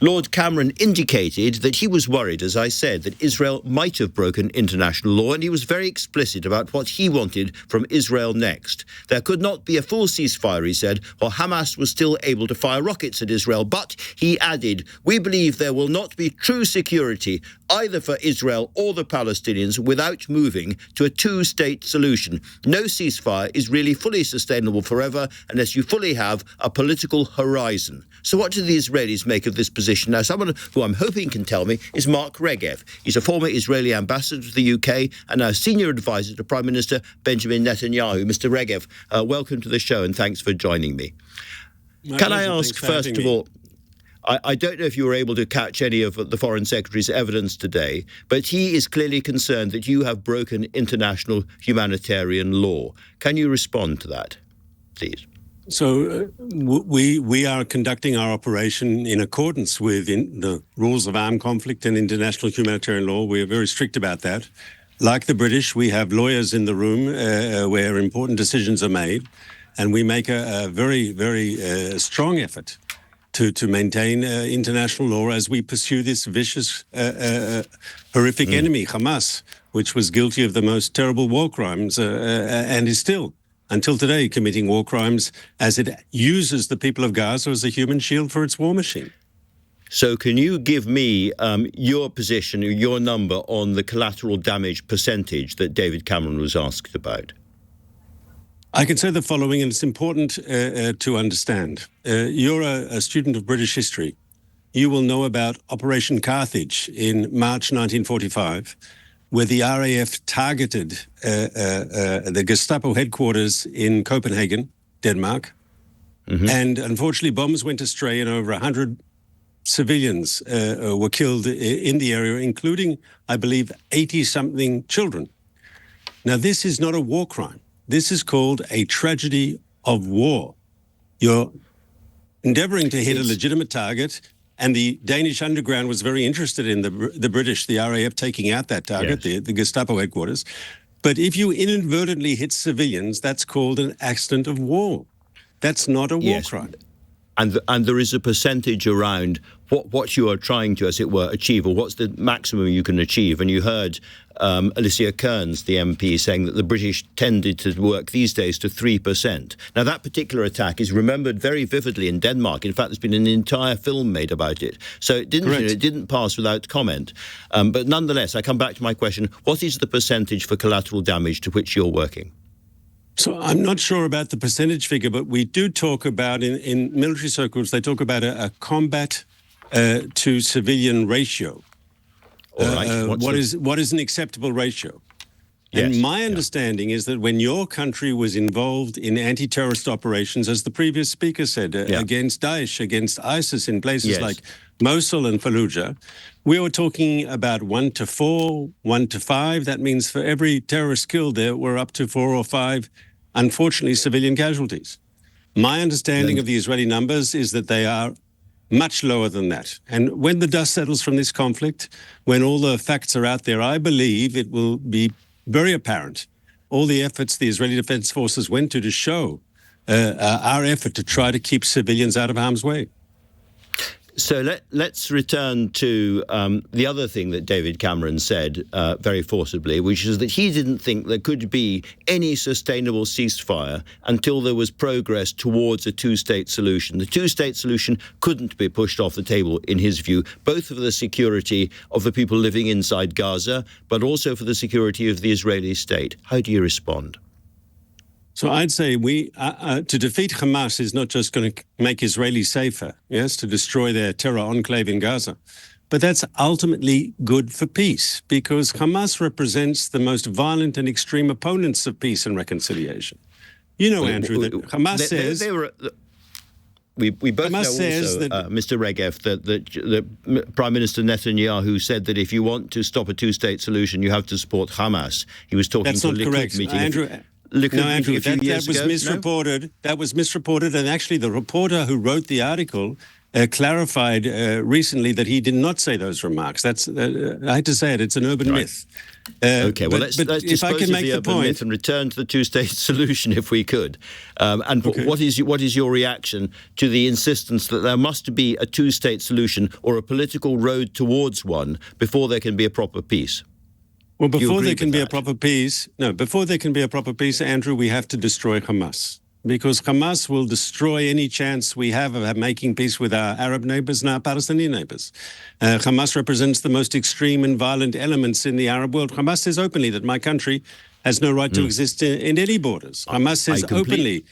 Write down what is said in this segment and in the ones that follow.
Lord Cameron indicated that he was worried, as I said, that Israel might have broken international law, and he was very explicit about what he wanted from Israel next. There could not be a full ceasefire, he said, while Hamas was still able to fire rockets at Israel. But, he added, we believe there will not be true security either for Israel or the Palestinians without moving to a two-state solution. No ceasefire is really fully sustainable forever unless you fully have a political horizon. So what do the Israelis make of this position? Now, someone who I'm hoping can tell me is Mark Regev. He's a former Israeli ambassador to the UK and now senior advisor to Prime Minister Benjamin Netanyahu. Mr. Regev, welcome to the show and thanks for joining me. Can I ask, first of all, I don't know if you were able to catch any of the Foreign Secretary's evidence today, but he is clearly concerned that you have broken international humanitarian law. Can you respond to that, please? So we are conducting our operation in accordance with the rules of armed conflict and international humanitarian law. We are very strict about that. Like the British, we have lawyers in the room where important decisions are made, and we make a very, very strong effort to maintain international law as we pursue this vicious, horrific enemy, Hamas, which was guilty of the most terrible war crimes and is still, until today, committing war crimes as it uses the people of Gaza as a human shield for its war machine. So can you give me your position, your number on the collateral damage percentage that David Cameron was asked about? I can say the following, and it's important to understand. You're a student of British history. You will know about Operation Carthage in March 1945, where the RAF targeted the Gestapo headquarters in Copenhagen, Denmark. Mm-hmm. And unfortunately, bombs went astray and over 100 civilians were killed in the area, including, I believe, 80-something children. Now, this is not a war crime. This is called a tragedy of war. You're endeavoring to hit a legitimate target, and the Danish underground was very interested in the British, the RAF, taking out that target, yes, the Gestapo headquarters. But if you inadvertently hit civilians, that's called an accident of war. That's not a war crime. And there is a percentage around what you are trying to, as it were, achieve, or what's the maximum you can achieve. And you heard Alicia Kearns, the MP, saying that the British tended to work these days to 3%. Now, that particular attack is remembered very vividly in Denmark. In fact, there's been an entire film made about it. So it didn't pass without comment. But nonetheless, I come back to my question, what is the percentage for collateral damage to which you're working? So I'm not sure about the percentage figure, but we do talk about, in military circles, they talk about a combat to civilian ratio. All right. What is an acceptable ratio? Yes. And my understanding is that when your country was involved in anti-terrorist operations, as the previous speaker said, against Daesh, against ISIS in places like Mosul and Fallujah, we were talking about 1 to 4, 1 to 5. That means for every terrorist killed there were up to 4 or 5, unfortunately, civilian casualties. My understanding of the Israeli numbers is that they are much lower than that. And when the dust settles from this conflict, when all the facts are out there, I believe it will be very apparent all the efforts the Israeli Defense Forces went to show our effort to try to keep civilians out of harm's way. So let's return to the other thing that David Cameron said very forcibly, which is that he didn't think there could be any sustainable ceasefire until there was progress towards a two-state solution. The two-state solution couldn't be pushed off the table, in his view, both for the security of the people living inside Gaza, but also for the security of the Israeli state. How do you respond? So I'd say to defeat Hamas is not just going to make Israelis safer, yes, to destroy their terror enclave in Gaza, but that's ultimately good for peace, because Hamas represents the most violent and extreme opponents of peace and reconciliation. You know, Andrew, that Hamas says... We both know also, Mr. Regev, that Prime Minister Netanyahu said that if you want to stop a two-state solution, you have to support Hamas. He was talking to a Likud meeting. Andrew, that was misreported. No? That was misreported, and actually the reporter who wrote the article clarified recently that he did not say those remarks. That's I hate to say it; it's an urban myth. Okay, well, let's dispose of the urban myth and return to the two-state solution, if we could. What is your reaction to the insistence that there must be a two-state solution or a political road towards one before there can be a proper peace? Well, before there can be a proper peace, Andrew, we have to destroy Hamas. Because Hamas will destroy any chance we have of making peace with our Arab neighbors and our Palestinian neighbors. Hamas represents the most extreme and violent elements in the Arab world. Hamas says openly that my country has no right to exist in any borders. Hamas says openly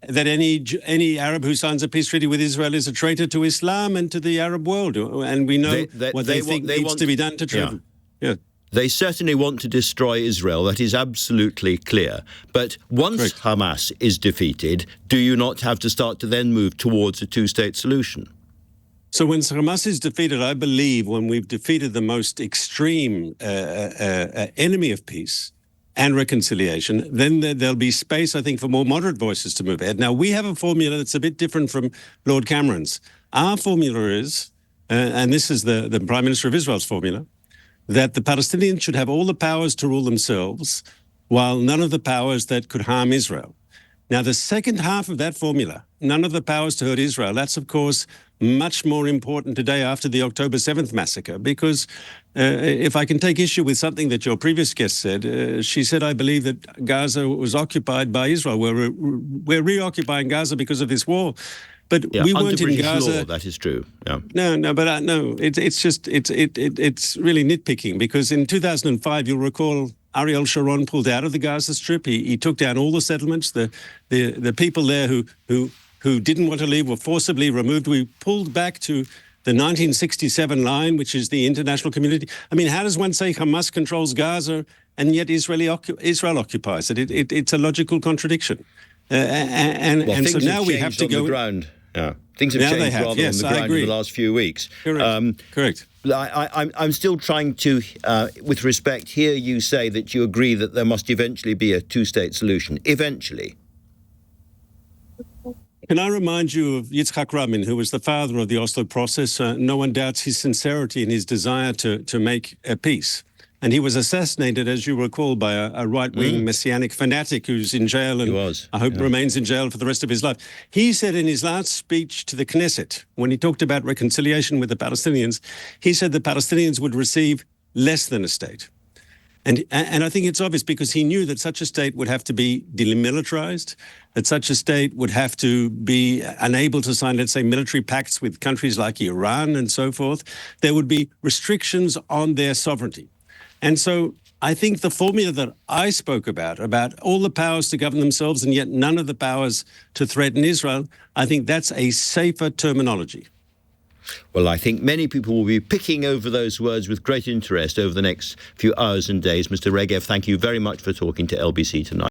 that any Arab who signs a peace treaty with Israel is a traitor to Islam and to the Arab world. And we know what they think needs to be done to try. Yeah. They certainly want to destroy Israel. That is absolutely clear. But once Hamas is defeated, do you not have to start to then move towards a two-state solution? So when Hamas is defeated, I believe when we've defeated the most extreme enemy of peace and reconciliation, then there'll be space, I think, for more moderate voices to move ahead. Now, we have a formula that's a bit different from Lord Cameron's. Our formula is, and this is the Prime Minister of Israel's formula, that the Palestinians should have all the powers to rule themselves, while none of the powers that could harm Israel. Now, the second half of that formula, none of the powers to hurt Israel, that's, of course, much more important today after the October 7th massacre, because if I can take issue with something that your previous guest said, she said, I believe that Gaza was occupied by Israel. We're reoccupying Gaza because of this war. But we weren't in Gaza. Law, that is true. Yeah. No, but no, it's really nitpicking, because in 2005, you'll recall, Ariel Sharon pulled out of the Gaza Strip. He took down all the settlements. The people there who didn't want to leave were forcibly removed. We pulled back to the 1967 line, which is the international community. I mean, how does one say Hamas controls Gaza and yet Israel occupies it? It's a logical contradiction. And so now we have to go on the ground. Yeah. Things have changed rather on the ground in the last few weeks. Correct. I'm still trying to, with respect, hear you say that you agree that there must eventually be a two-state solution. Eventually. Can I remind you of Yitzhak Rabin, who was the father of the Oslo process? No one doubts his sincerity and his desire to make a peace. And he was assassinated, as you recall, by a right-wing messianic fanatic who's in jail and I hope remains in jail for the rest of his life. He said in his last speech to the Knesset, when he talked about reconciliation with the Palestinians, he said the Palestinians would receive less than a state. And I think it's obvious, because he knew that such a state would have to be demilitarized, that such a state would have to be unable to sign, let's say, military pacts with countries like Iran and so forth. There would be restrictions on their sovereignty. And so I think the formula that I spoke about all the powers to govern themselves and yet none of the powers to threaten Israel, I think that's a safer terminology. Well, I think many people will be picking over those words with great interest over the next few hours and days. Mr. Regev, thank you very much for talking to LBC tonight.